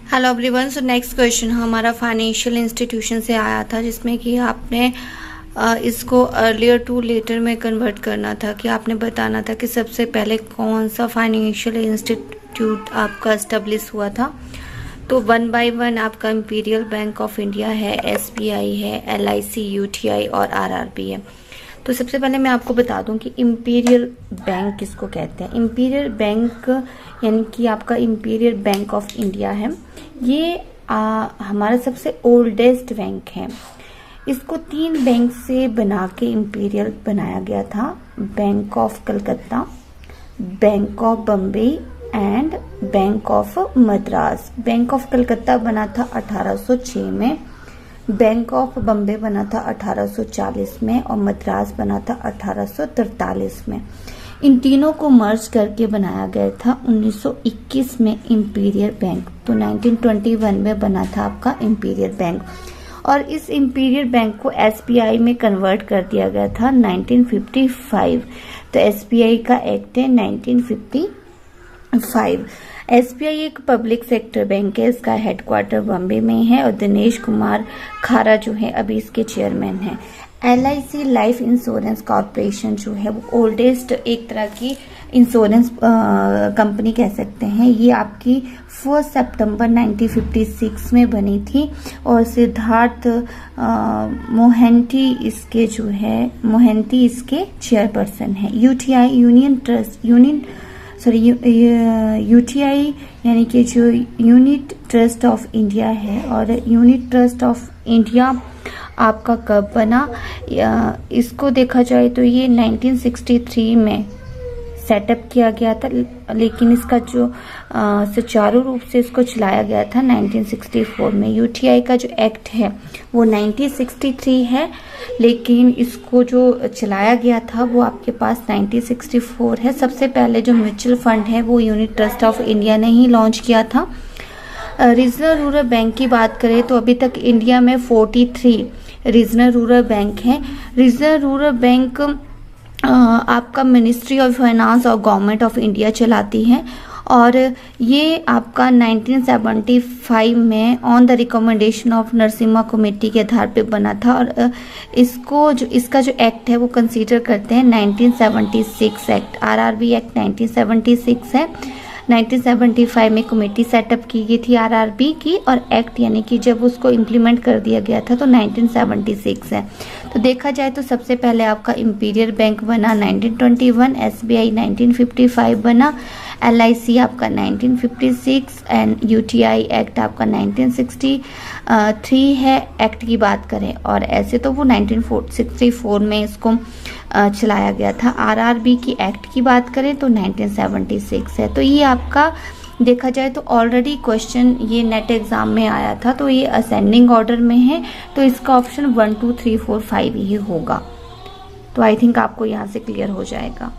Hello everyone. So next question हमारा financial institution से आया था, जिसमें कि आपने इसको अर्लियर टू लेटर में कन्वर्ट करना था कि आपने बताना था कि सबसे पहले कौन सा फाइनेंशियल इंस्टीट्यूट आपका एस्टेब्लिश हुआ था। तो 1 बाय 1 आपका इंपीरियल बैंक ऑफ इंडिया है, SBI है, LIC, UTI और RRB है। तो सबसे पहले मैं आपको बता दूं कि इंपीरियल बैंक किसको कहते हैं। इंपीरियल बैंक यानी कि आपका इंपीरियल बैंक ऑफ इंडिया है, ये हमारा सबसे ओल्डेस्ट बैंक है। इसको 3 बैंक से बना के इंपीरियल बनाया गया था, bank of Calcutta, bank of Bombay and bank of Madras. Bank of Calcutta बना था 1806 में, बैंक ऑफ बम्बे बना था 1840 में और मद्रास बना था 1843 में। इन तीनों को मर्ज करके बनाया गया था 1921 में इंपीरियल बैंक। तो 1921 में बना था आपका इंपीरियल बैंक और इस इंपीरियल बैंक को SBI में कन्वर्ट कर दिया गया था 1955। तो SBI का एक्ट है 1955। SBI एक पब्लिक सेक्टर बैंक है, इसका हेडक्वार्टर बॉम्बे में है और दिनेश कुमार खारा जो है अभी इसके चेयरमैन हैं। LIC लाइफ इंश्योरेंस कॉर्पोरेशन जो है वो ओल्डेस्ट एक तरह की इंश्योरेंस कंपनी कह सकते हैं। ये आपकी 1 सितंबर 1956 में बनी थी और सिद्धार्थ मोहंती इसके जो है मोहंती इसके चेयरपर्सन है। UTI यानी कि जो यूनिट ट्रस्ट ऑफ इंडिया है, और यूनिट ट्रस्ट ऑफ इंडिया आपका कब बना, इसको देखा जाए तो ये 1963 में सेटअप किया गया था, लेकिन इसका जो सुचारू रूप से इसको चलाया गया था 1964 में। UTI का जो एक्ट है वो 1963 है, लेकिन इसको जो चलाया गया था वो आपके पास 1964 है। सबसे पहले जो म्यूचुअल फंड है वो यूनिट ट्रस्ट ऑफ इंडिया ने ही लॉन्च किया था। रीजनल रूरल बैंक की बात करें तो अभी तक इंडिया में 43 रीजनल रूरल बैंक हैं। रीजनल रूरल बैंक आपका मिनिस्ट्री ऑफ फाइनेंस और गवर्नमेंट ऑफ इंडिया चलाती है और ये आपका 1975 में on the recommendation of Narasimha committee के आधार पे बना था और इसका जो एक्ट है वो कंसीडर करते हैं 1976 एक्ट। RRB एक्ट 1976 है। 1975 में कमेटी सेटअप की गई थी RRB की, और एक्ट यानी कि जब उसको इम्प्लीमेंट कर दिया गया था तो 1976 है। तो देखा जाए तो सबसे पहले आपका इंपीरियल बैंक बना 1921, SBI 1955 बना, LIC आपका 1956 एंड UTI एक्ट आपका 1963 है एक्ट की बात करें, और ऐसे तो वो 1964 में इसको चलाया गया था। RRB की एक्ट की बात करें तो 1976 है। तो ये आपका देखा जाए तो ऑलरेडी क्वेश्चन ये नेट एग्जाम में आया था, तो ये असेंडिंग ऑर्डर में है, तो इसका ऑप्शन 1 2 3 4 5 ही होगा। तो आई थिंक आपको यहाँ से क्लियर हो जाएगा।